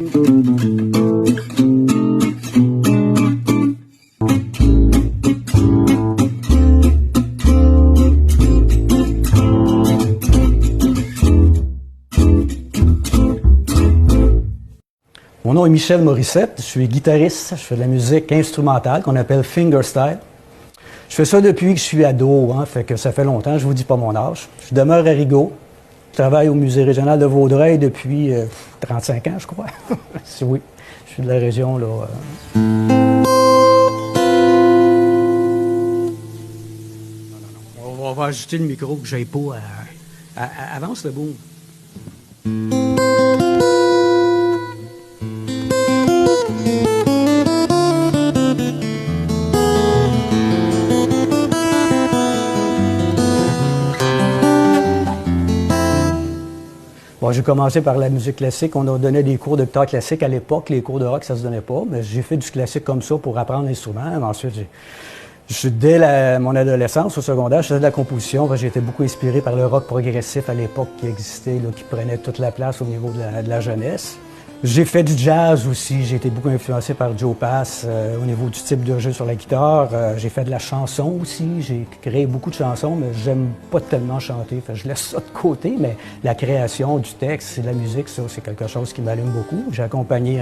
Mon nom est Michel Morissette, je suis guitariste, je fais de la musique instrumentale qu'on appelle fingerstyle. Je fais ça depuis que je suis ado, fait que ça fait longtemps, je vous dis pas mon âge. Je demeure à Rigaud, je travaille au musée régional de Vaudreuil depuis 35 ans, je crois. Oui, je suis de la région, là. On va ajouter le micro que j'aille pas avance le boom. Bon, j'ai commencé par la musique classique. On a donné des cours de guitare classique à l'époque. Les cours de rock, ça se donnait pas. Mais j'ai fait du classique comme ça pour apprendre l'instrument. Ensuite, dès mon adolescence, au secondaire, je faisais de la composition. J'ai été beaucoup inspiré par le rock progressif à l'époque qui existait, là, qui prenait toute la place au niveau de la jeunesse. J'ai fait du jazz aussi. J'ai été beaucoup influencé par Joe Pass au niveau du type de jeu sur la guitare. J'ai fait de la chanson aussi. J'ai créé beaucoup de chansons, mais j'aime pas tellement chanter. Fait que je laisse ça de côté, mais la création du texte et de la musique, ça, c'est quelque chose qui m'allume beaucoup. J'ai accompagné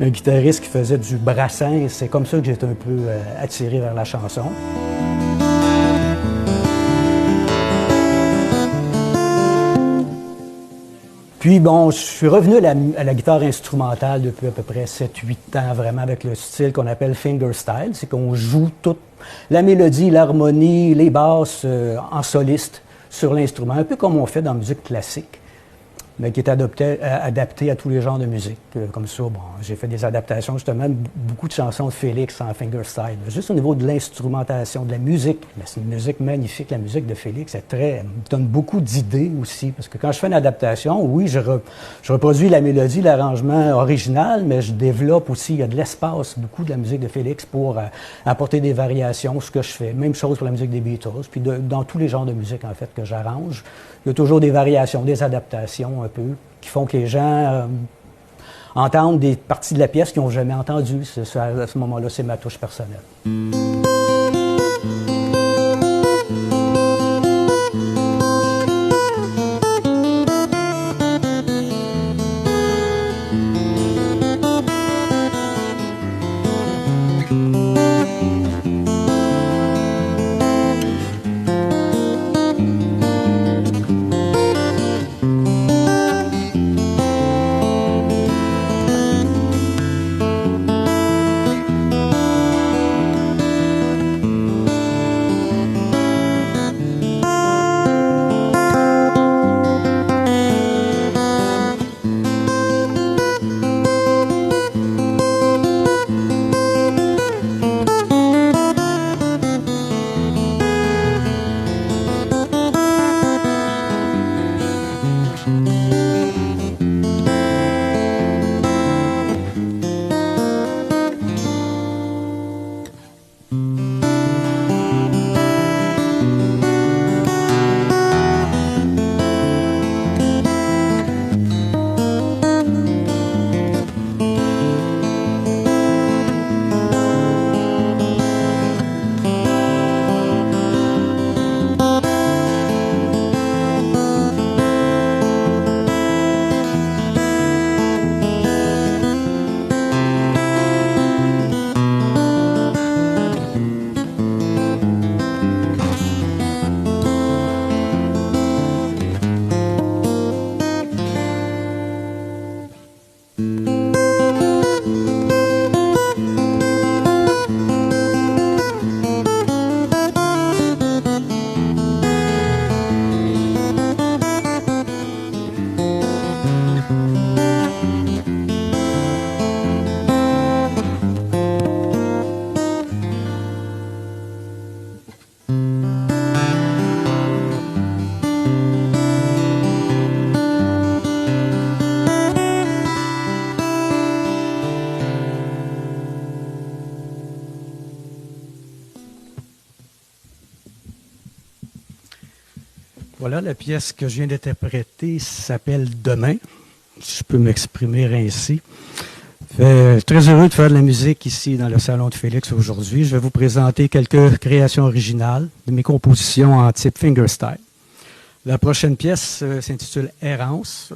un guitariste qui faisait du brassin. C'est comme ça que j'ai été un peu attiré vers la chanson. Puis bon, je suis revenu à la guitare instrumentale depuis à peu près 7-8 ans, vraiment avec le style qu'on appelle fingerstyle. C'est qu'on joue toute la mélodie, l'harmonie, les basses en soliste sur l'instrument, un peu comme on fait dans la musique classique, mais qui est adapté à tous les genres de musique. Comme ça, bon, j'ai fait des adaptations, justement, beaucoup de chansons de Félix en fingerstyle. Juste au niveau de l'instrumentation, de la musique, c'est une musique magnifique, la musique de Félix, elle me donne beaucoup d'idées aussi, parce que quand je fais une adaptation, oui, je reproduis la mélodie, l'arrangement original, mais je développe aussi, il y a de l'espace, beaucoup de la musique de Félix pour apporter des variations, ce que je fais. Même chose pour la musique des Beatles, puis dans tous les genres de musique, en fait, que j'arrange. Il y a toujours des variations, des adaptations un peu, qui font que les gens entendent des parties de la pièce qu'ils n'ont jamais entendues. À ce moment-là, c'est ma touche personnelle. Voilà, la pièce que je viens d'interpréter s'appelle « Demain ». si je peux m'exprimer ainsi. Très heureux de faire de la musique ici dans le Salon de Félix aujourd'hui. Je vais vous présenter quelques créations originales de mes compositions en type fingerstyle. La prochaine pièce s'intitule Errance.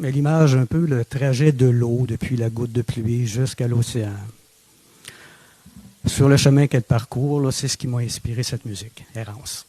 Elle image un peu le trajet de l'eau depuis la goutte de pluie jusqu'à l'océan. Sur le chemin qu'elle parcourt, là, c'est ce qui m'a inspiré cette musique, Errance.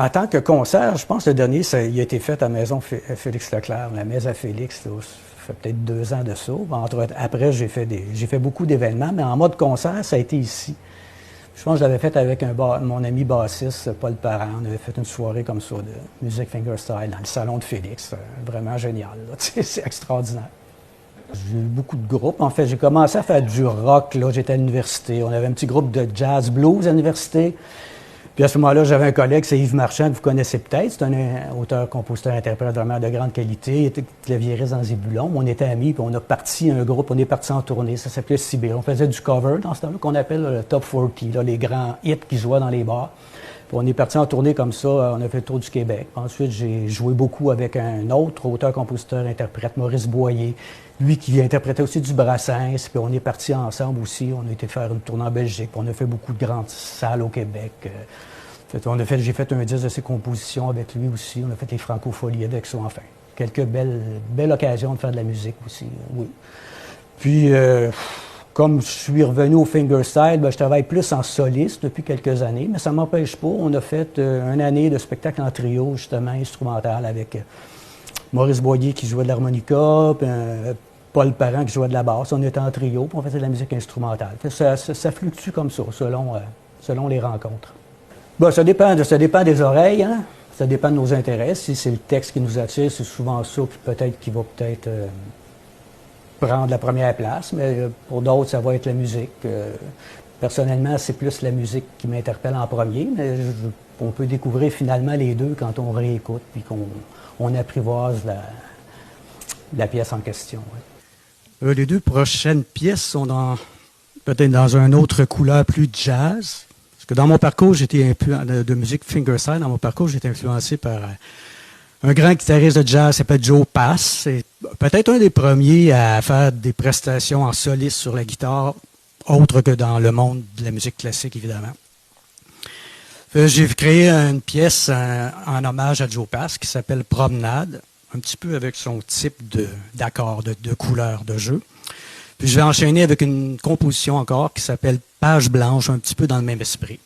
en tant que concert, je pense que le dernier, il a été fait à la maison Félix Leclerc, la messe à Félix, là, ça fait peut-être 2 ans de ça. Après, j'ai fait beaucoup d'événements, mais en mode concert, ça a été ici. Je pense que je l'avais fait avec mon ami bassiste, Paul Parent. On avait fait une soirée comme ça de musique fingerstyle dans le salon de Félix. Vraiment génial, là. C'est extraordinaire. J'ai eu beaucoup de groupes. En fait, j'ai commencé à faire du rock, là. J'étais à l'université. On avait un petit groupe de jazz blues à l'université. Puis à ce moment-là, j'avais un collègue, c'est Yves Marchand, que vous connaissez peut-être. C'est un auteur, compositeur, interprète vraiment de grande qualité. Il était claviériste dans Zébulon. On était amis, puis on a parti un groupe, on est parti en tournée. Ça s'appelait Sibir. On faisait du cover dans ce temps-là, qu'on appelle le Top 40, là, les grands hits qui jouaient dans les bars. Puis on est parti en tournée comme ça, on a fait le tour du Québec. Ensuite, j'ai joué beaucoup avec un autre auteur, compositeur, interprète, Maurice Boyer. Lui qui interprétait aussi du Brassens, puis on est partis ensemble aussi. On a été faire une tournée en Belgique, puis on a fait beaucoup de grandes salles au Québec. J'ai fait un disque de ses compositions avec lui aussi. On a fait les Francopholies avec ça, enfin. Quelques belles occasions de faire de la musique aussi, oui. Puis, comme je suis revenu au fingerstyle, je travaille plus en soliste depuis quelques années, mais ça ne m'empêche pas. On a fait une année de spectacle en trio, justement, instrumental, avec Maurice Boyer qui jouait de l'harmonica, puis Paul Parent qui jouait de la basse. On était en trio, puis on faisait de la musique instrumentale. Ça fluctue comme ça, selon les rencontres. Bon, ça dépend des oreilles, hein? Ça dépend de nos intérêts. Si c'est le texte qui nous attire, c'est souvent ça qui va prendre la première place, mais pour d'autres, ça va être la musique. Personnellement, c'est plus la musique qui m'interpelle en premier, mais on peut découvrir finalement les deux quand on réécoute puis qu'on apprivoise la pièce en question. Ouais. Les 2 prochaines pièces sont peut-être dans une autre couleur plus jazz. Parce que dans mon parcours, de musique fingerstyle, dans mon parcours, j'ai été influencé par un grand guitariste de jazz qui s'appelle Joe Pass. C'est peut-être un des premiers à faire des prestations en soliste sur la guitare, autre que dans le monde de la musique classique, évidemment. J'ai créé une pièce en hommage à Joe Pass qui s'appelle Promenade, un petit peu avec son type d'accords, de couleurs de jeu. Puis je vais enchaîner avec une composition encore qui s'appelle Page blanche, un petit peu dans le même esprit.